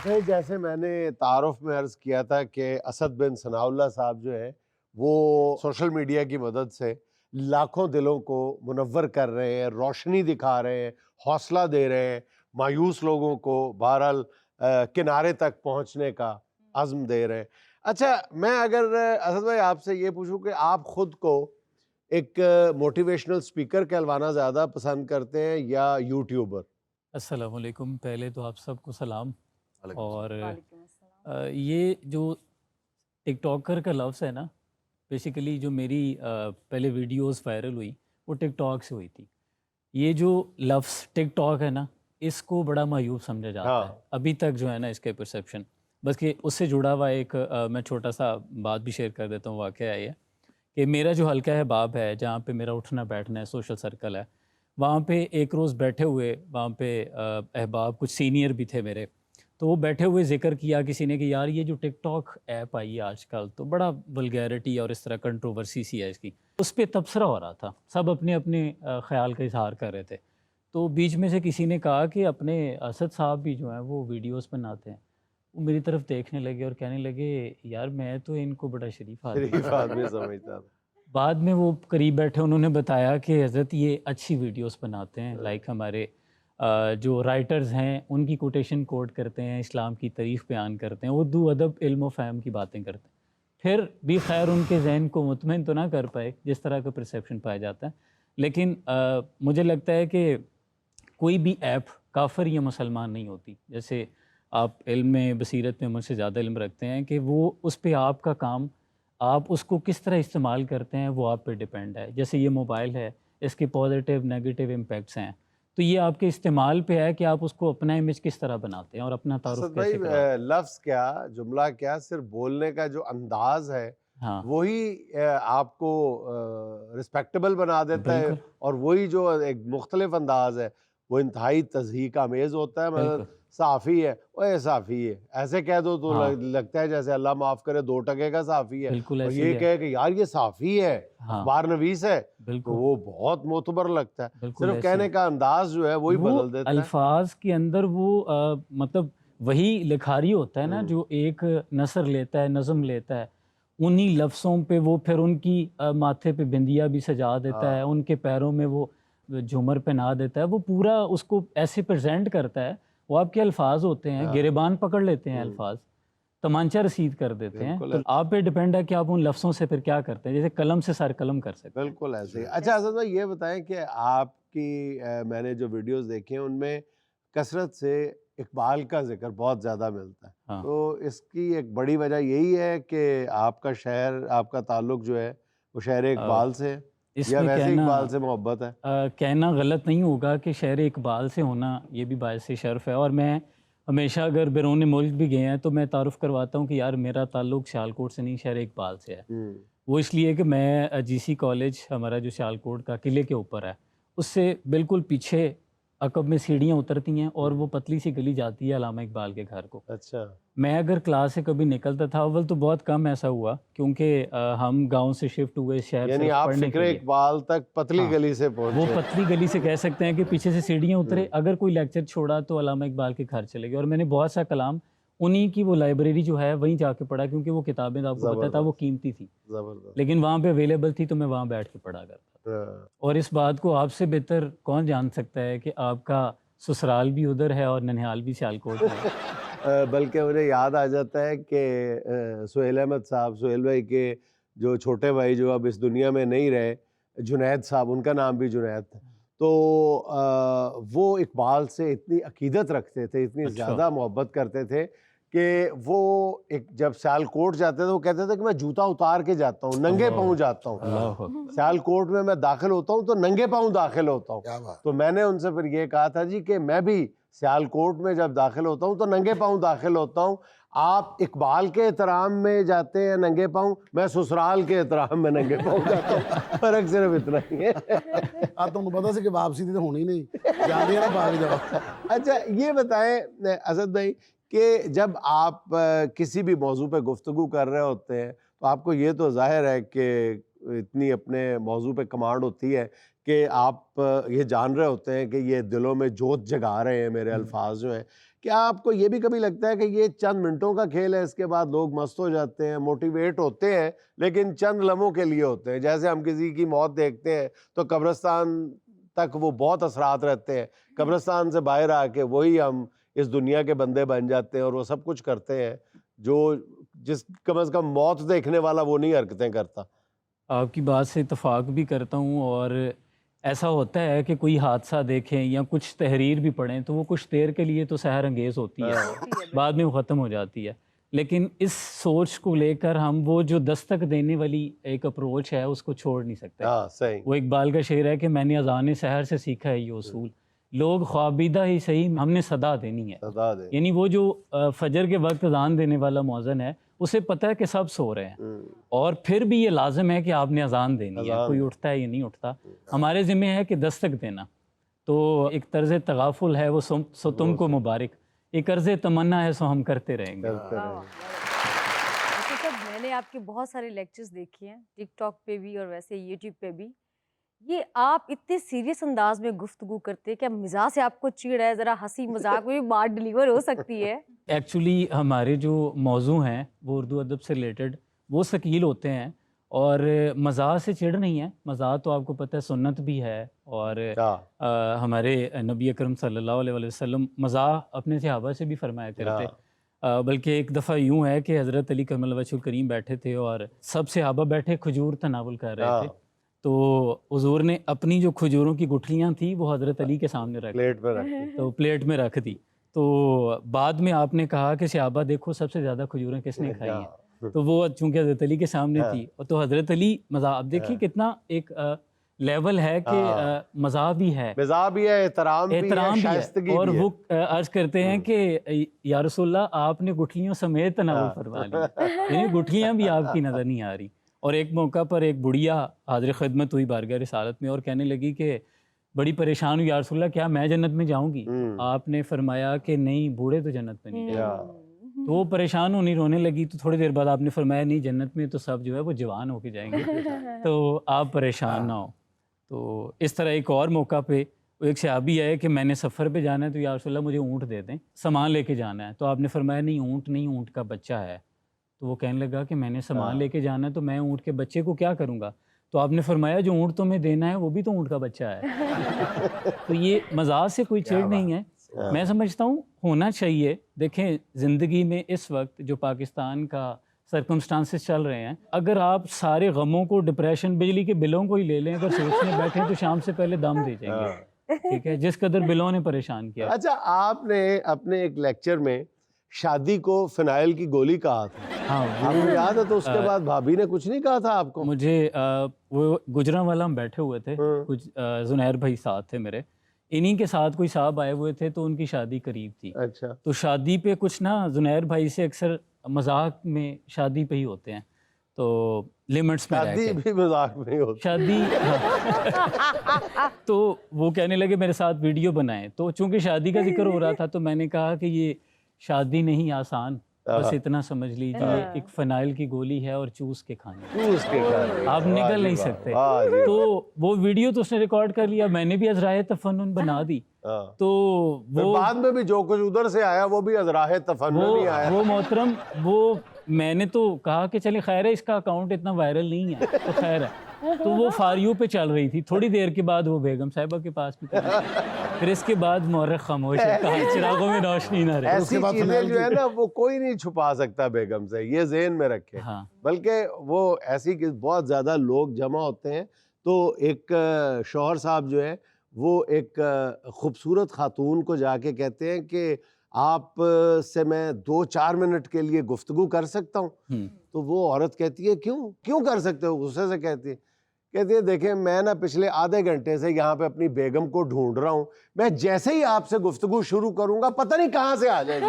نہیں، جیسے میں نے تعارف میں عرض کیا تھا کہ اسد بن ثناء اللہ صاحب جو ہیں وہ سوشل میڈیا کی مدد سے لاکھوں دلوں کو منور کر رہے ہیں، روشنی دکھا رہے ہیں، حوصلہ دے رہے ہیں، مایوس لوگوں کو بہرحال کنارے تک پہنچنے کا عزم دے رہے ہیں۔ اچھا، میں اگر اسد بھائی آپ سے یہ پوچھوں کہ آپ خود کو ایک موٹیویشنل سپیکر کہلوانا زیادہ پسند کرتے ہیں یا یوٹیوبر؟ السلام علیکم، پہلے تو آپ سب کو سلام۔ اور وعلیکم السلام۔ یہ جو ٹک ٹاکر کا لفظ ہے نا، بیسیکلی جو میری پہلے ویڈیوز وائرل ہوئی وہ ٹک ٹاک سے ہوئی تھی۔ یہ جو لفظ ٹک ٹاک ہے نا، اس کو بڑا معیوب سمجھا جاتا ہے ابھی تک جو ہے نا، اس کے پرسیپشن بس کہ اس سے جڑا ہوا ایک میں چھوٹا سا بات بھی شیئر کر دیتا ہوں۔ واقعہ ہے یہ کہ میرا جو حلقہ ہے باب ہے، جہاں پہ میرا اٹھنا بیٹھنا ہے، سوشل سرکل ہے، وہاں پہ ایک روز بیٹھے ہوئے وہاں پہ احباب کچھ سینئر بھی تھے میرے، تو وہ بیٹھے ہوئے ذکر کیا کسی نے کہ یار یہ جو ٹک ٹاک ایپ آئی ہے آج کل تو بڑا ولگیرٹی اور اس طرح کنٹروورسی سی ہے اس کی، اس پہ تبصرہ ہو رہا تھا، سب اپنے اپنے خیال کا اظہار کر رہے تھے۔ تو بیچ میں سے کسی نے کہا کہ اپنے اسد صاحب بھی جو ہیں وہ ویڈیوز بناتے ہیں۔ وہ میری طرف دیکھنے لگے اور کہنے لگے یار میں تو ان کو بڑا شریف آدمی سمجھتا تھا۔ بعد میں وہ قریب بیٹھے انہوں نے بتایا کہ حضرت یہ اچھی ویڈیوز بناتے ہیں، لائک ہمارے جو رائٹرز ہیں ان کی کوٹیشن کوٹ کرتے ہیں، اسلام کی تعریف بیان کرتے ہیں، اردو ادب علم و فہم کی باتیں کرتے ہیں۔ پھر بھی خیر ان کے ذہن کو مطمئن تو نہ کر پائے جس طرح کا پرسیپشن پایا جاتا ہے، لیکن مجھے لگتا ہے کہ کوئی بھی ایپ کافر یا مسلمان نہیں ہوتی۔ جیسے آپ علم میں بصیرت میں مجھ سے زیادہ علم رکھتے ہیں کہ وہ اس پہ آپ کا کام، آپ اس کو کس طرح استعمال کرتے ہیں وہ آپ پہ ڈیپینڈ ہے۔ جیسے یہ موبائل ہے، اس کے پازیٹیو نیگیٹیو امپیکٹس ہیں، تو یہ آپ کے استعمال پہ ہے کہ آپ اس کو اپنا امیج کس طرح بناتے ہیں اور اپنا تعارف اسد کیسے بھائی، کراتے ہیں۔ لفظ کیا، جملہ کیا، صرف بولنے کا جو انداز ہے ہاں وہی آپ کو رسپیکٹیبل بنا دیتا ہے، بالکل اور وہی جو ایک مختلف انداز ہے وہ انتہائی تضحیک آمیز ہوتا ہے۔ مطلب بالکل صحافی ہے، اوے صحافی ہے ایسے کہہ دو تو ہاں لگتا ہے جیسے اللہ معاف کرے 2 ٹکے کا صحافی ہے، بالکل اور ایسے یہ ہی ہے۔ کہے کہ یار یہ صحافی ہے، ہاں اخبار نویس ہے، تو بالکل وہ بہت معتبر لگتا ہے۔ بالکل صرف ایسے ہی کہنے کا انداز جو ہے وہی وہ بدل دیتا ہے۔ الفاظ کے اندر وہ مطلب وہی لکھاری ہوتا ہے نا جو ایک نثر لیتا ہے، نظم لیتا ہے، انہی لفظوں پہ وہ پھر ان کی ماتھے پہ بندیا بھی سجا دیتا ہے، ان کے پیروں میں وہ جھومر پہنا دیتا ہے، وہ پورا اس کو ایسے پریزنٹ کرتا ہے۔ وہ آپ کے الفاظ ہوتے ہیں، گریبان پکڑ لیتے ہیں الفاظ، تمانچہ رسید کر دیتے ہیں، تو آپ پہ ڈیپینڈ ہے کہ آپ ان لفظوں سے پھر کیا کرتے ہیں، جیسے قلم سے سر قلم کر سکتے ہیں۔ بالکل ایسے ہی۔ اچھا اسد بھائی یہ بتائیں کہ آپ کی میں نے جو ویڈیوز دیکھے ہیں ان میں کثرت سے اقبال کا ذکر بہت زیادہ ملتا ہے، ہاں تو اس کی ایک بڑی وجہ یہی ہے کہ آپ کا شعر، آپ کا تعلق جو ہے وہ شعر اقبال سے ہے اس یا میں ویسے کہنا اقبال سے محبت ہے؟ کہنا غلط نہیں ہوگا کہ شعر اقبال سے ہونا یہ بھی باعث شرف ہے، اور میں ہمیشہ اگر بیرون ملک بھی گئے ہیں تو میں تعارف کرواتا ہوں کہ یار میرا تعلق سیالکوٹ سے نہیں، شعر اقبال سے ہے۔ وہ اس لیے کہ میں جی سی کالج ہمارا جو سیالکوٹ کا قلعے کے اوپر ہے، اس سے بالکل پیچھے عقب میں سیڑھیاں اترتی ہیں اور وہ پتلی سی گلی جاتی ہے علامہ اقبال کے گھر کو۔ اچھا، میں اگر کلاس سے کبھی نکلتا تھا، اول تو بہت کم ایسا ہوا کیونکہ ہم گاؤں سے شفٹ ہوئے شہر یعنی صرف آپ پڑھنے فکر کے لیے۔ اقبال تک پتلی ہاں گلی سے وہ پہنچے۔ پتلی گلی سے کہہ سکتے ہیں کہ پیچھے سے سیڑھیاں اترے، اگر کوئی لیکچر چھوڑا تو علامہ اقبال کے گھر چلے گئے، اور میں نے بہت سا کلام انہی کی وہ لائبریری جو ہے وہیں جا کے پڑھا، کیونکہ وہ کتابیں آپ کو پتہ تھا وہ قیمتی تھی، زبردست۔ لیکن وہاں پہ اویلیبل تھی تو میں وہاں بیٹھ کے پڑھا کرتا تھا۔ اور اس بات کو آپ سے بہتر کون جان سکتا ہے کہ آپ کا سسرال بھی ادھر ہے اور ننھیال بھی سیالکوٹ میں۔ بلکہ مجھے یاد آ جاتا ہے کہ سہیل احمد صاحب، سہیل بھائی کے جو چھوٹے بھائی جو اب اس دنیا میں نہیں رہے، جنید صاحب، ان کا نام بھی جنید تھا، تو وہ اقبال سے اتنی عقیدت رکھتے تھے، اتنی زیادہ محبت کرتے تھے کہ وہ جب سیالکوٹ جاتے تھے وہ کہتے تھے کہ میں جوتا اتار کے جاتا ہوں، ننگے پاؤں جاتا ہوں، اللہ سیالکوٹ میں داخل ہوتا ہوں تو ننگے پاؤں داخل ہوتا ہوں۔ تو میں نے ان سے پھر یہ کہا تھا جی کہ میں بھی سیالکوٹ میں جب داخل ہوتا ہوں تو ننگے پاؤں داخل ہوتا ہوں، آپ اقبال کے احترام میں جاتے ہیں ننگے پاؤں، میں سسرال کے احترام میں ننگے پاؤں جاتا ہوں، فرق صرف اتنا ہی ہے۔ تم کو پتا سی کہ واپسی تو ہونی نہیں، جانے نا بھاگ جاؤ۔ اچھا یہ بتائیں اسد بھائی کہ جب آپ کسی بھی موضوع پہ گفتگو کر رہے ہوتے ہیں تو آپ کو یہ تو ظاہر ہے کہ اتنی اپنے موضوع پہ کمانڈ ہوتی ہے کہ آپ یہ جان رہے ہوتے ہیں کہ یہ دلوں میں جوت جگا رہے ہیں میرے الفاظ جو ہیں. کیا آپ کو یہ بھی کبھی لگتا ہے کہ یہ چند منٹوں کا کھیل ہے, اس کے بعد لوگ مست ہو جاتے ہیں, موٹیویٹ ہوتے ہیں, لیکن چند لمحوں کے لیے ہوتے ہیں؟ جیسے ہم کسی کی موت دیکھتے ہیں تو قبرستان تک وہ بہت اثرات رہتے ہیں, قبرستان سے باہر آ کے وہی ہم اس دنیا کے بندے بن جاتے ہیں اور وہ سب کچھ کرتے ہیں جو جس کم از کم موت دیکھنے والا وہ نہیں حرکتیں کرتا. آپ کی بات سے اتفاق بھی کرتا ہوں, اور ایسا ہوتا ہے کہ کوئی حادثہ دیکھیں یا کچھ تحریر بھی پڑھیں تو وہ کچھ دیر کے لیے تو سحر انگیز ہوتی ہے, بعد میں وہ ختم ہو جاتی ہے. لیکن اس سوچ کو لے کر ہم وہ جو دستک دینے والی ایک اپروچ ہے اس کو چھوڑ نہیں سکتے. صحیح. وہ اقبال کا شعر ہے کہ میں نے اذان سحر سے سیکھا ہے یہ اصول, لوگ خوابیدہ ہی صحیح ہم نے صدا دینی ہے. یعنی وہ جو فجر کے وقت اذان دینے والا مؤذن ہے اسے پتہ ہے کہ سب سو رہے ہیں, اور پھر بھی یہ لازم ہے کہ آپ نے اذان دینی ہے, کوئی اٹھتا ہے یا نہیں اٹھتا, ہمارے ذمہ ہے کہ دستک دینا. تو ایک طرز تغافل ہے وہ سو تم کو مبارک, ایک عرض تمنا ہے سو ہم کرتے رہیں گے. میں نے آپ کے بہت سارے لیکچرز دیکھے ہیں ٹک ٹاک پہ بھی اور ویسے یوٹیوب پہ بھی. یہ آپ اتنے سیریس انداز میں گفتگو کرتے ہیں کہ مزاح سے آپ کو چڑ ہے, ذرا ہنسی مذاق میں بھی بات ڈلیور ہو سکتی ہے. ایکچولی ہمارے جو موضوع ہیں وہ اردو ادب سے ریلیٹڈ وہ ثقیل ہوتے ہیں, اور مزاح سے چڑ نہیں ہے. مزاح تو آپ کو پتہ ہے سنت بھی ہے, اور ہمارے نبی اکرم صلی اللہ علیہ وسلم مزاح اپنے صحابہ سے بھی فرمایا کرتے. بلکہ ایک دفعہ یوں ہے کہ حضرت علی کرم اللہ وجہہ الکریم بیٹھے تھے اور سب صحابہ بیٹھے کھجور تناول کر رہے تھے, تو حضور نے اپنی جو کھجوروں کی گٹھلیاں تھیں وہ حضرت علی کے سامنے رکھ تو پلیٹ میں رکھ دی. تو بعد میں آپ نے کہا کہ صحابہ دیکھو سب سے زیادہ کھجوریں کس نے کھائی ہیں, تو وہ چونکہ حضرت علی کے سامنے تھی, تو حضرت علی مزاح, اب دیکھیے کتنا ایک لیول ہے کہ مزاح بھی ہے, احترام بھی ہے, اور وہ عرض کرتے ہیں کہ یا رسول اللہ آپ نے گٹھلیوں سمیت تناول فرما لی, یعنی گٹھلیاں بھی آپ کی نظر نہیں آ رہی. اور ایک موقع پر ایک بڑھیا حاضر خدمت ہوئی بارگاہ رسالت میں اور کہنے لگی کہ بڑی پریشان ہوئی, یا رسول اللہ کیا میں جنت میں جاؤں گی؟ آپ نے فرمایا کہ نہیں, بوڑھے تو جنت میں نہیں جائیں گے. تو وہ پریشان ہونی رونے لگی, تو تھوڑی دیر بعد آپ نے فرمایا نہیں, جنت میں تو سب جو ہے وہ جوان ہو کے جائیں گے, تو آپ پریشان نہ ہو. تو اس طرح ایک اور موقع پہ ایک صحابی ہے کہ میں نے سفر پہ جانا ہے تو یا رسول اللہ مجھے اونٹ دے دیں, سامان لے کے جانا ہے. تو آپ نے فرمایا نہیں, اونٹ نہیں, اونٹ کا بچہ ہے. تو وہ کہنے لگا کہ میں نے سامان لے کے جانا ہے تو میں اونٹ کے بچے کو کیا کروں گا؟ تو آپ نے فرمایا جو اونٹ تمہیں دینا ہے وہ بھی تو اونٹ کا بچہ ہے. تو یہ مزاح سے کوئی چیڑ نہیں ہے, میں سمجھتا ہوں ہونا چاہیے. دیکھیں زندگی میں اس وقت جو پاکستان کا سرکمسٹانسز چل رہے ہیں, اگر آپ سارے غموں کو, ڈپریشن, بجلی کے بلوں کو ہی لے لیں, اگر سوچنے بیٹھیں تو شام سے پہلے دم دے جائیں گے. ٹھیک ہے, جس قدر بلوں نے پریشان کیا. اچھا, آپ نے اپنے ایک لیکچر میں شادی کو فنائل کی گولی کہا تھا, آپ کو یاد ہے؟ تو اس کے بعد بھابھی نے کچھ نہیں کہا تھا آپ کو؟ مجھے وہ گجرانوالا ہم بیٹھے ہوئے تھے, کچھ زنیر بھائی ساتھ تھے میرے, انہی کے ساتھ کوئی صاحب آئے ہوئے تھے تو ان کی شادی قریب تھی. اچھا. تو شادی پہ کچھ نا زنیر بھائی سے اکثر مذاق میں شادی پہ ہی ہوتے ہیں, تو لمٹس میں رہ کے شادی بھی مذاق میں ہوتی شادی تو وہ کہنے لگے میرے ساتھ ویڈیو بنائیں. تو چونکہ شادی کا ذکر ہو رہا تھا تو میں نے کہا کہ یہ شادی نہیں آسان, بس اتنا سمجھ لیجیے ایک فنائل کی گولی ہے اور چوس کے کھانے, آپ نکل نہیں سکتے. تو وہ ویڈیو تو اس نے ریکارڈ کر لیا, میں نے بھی ازرائے تفنن بنا دی. تو وہ بعد میں بھی جو کچھ ادھر سے آیا وہ بھی ازراہ تفنن ہی آیا. وہ محترم, وہ میں نے تو کہا کہ چلے خیر ہے, اس کا اکاؤنٹ اتنا وائرل نہیں ہے تو خیر ہے. تو وہ فار یو پہ چل رہی تھی, تھوڑی دیر کے بعد وہ بیگم صاحبہ کے پاس بھی, پھر اس کے بعد مورخ خاموش ہے, کہا چراغوں میں روشنی نہ رہے. ایسی چیزیں جو ہے نا وہ کوئی نہیں چھپا سکتا بیگم سے, یہ ذہن میں رکھے. بلکہ وہ ایسی کہ بہت زیادہ لوگ جمع ہوتے ہیں, تو ایک شوہر صاحب جو ہے وہ ایک خوبصورت خاتون کو جا کے کہتے ہیں کہ آپ سے میں 2-4 منٹ کے لیے گفتگو کر سکتا ہوں؟ تو وہ عورت کہتی ہے کیوں کر سکتے ہو؟ غصے سے کہتی ہے دیکھیں میں نا پچھلے آدھے گھنٹے سے یہاں پہ اپنی بیگم کو ڈھونڈ رہا ہوں, میں جیسے ہی آپ سے گفتگو شروع کروں گا پتہ نہیں کہاں سے آ جائے گی.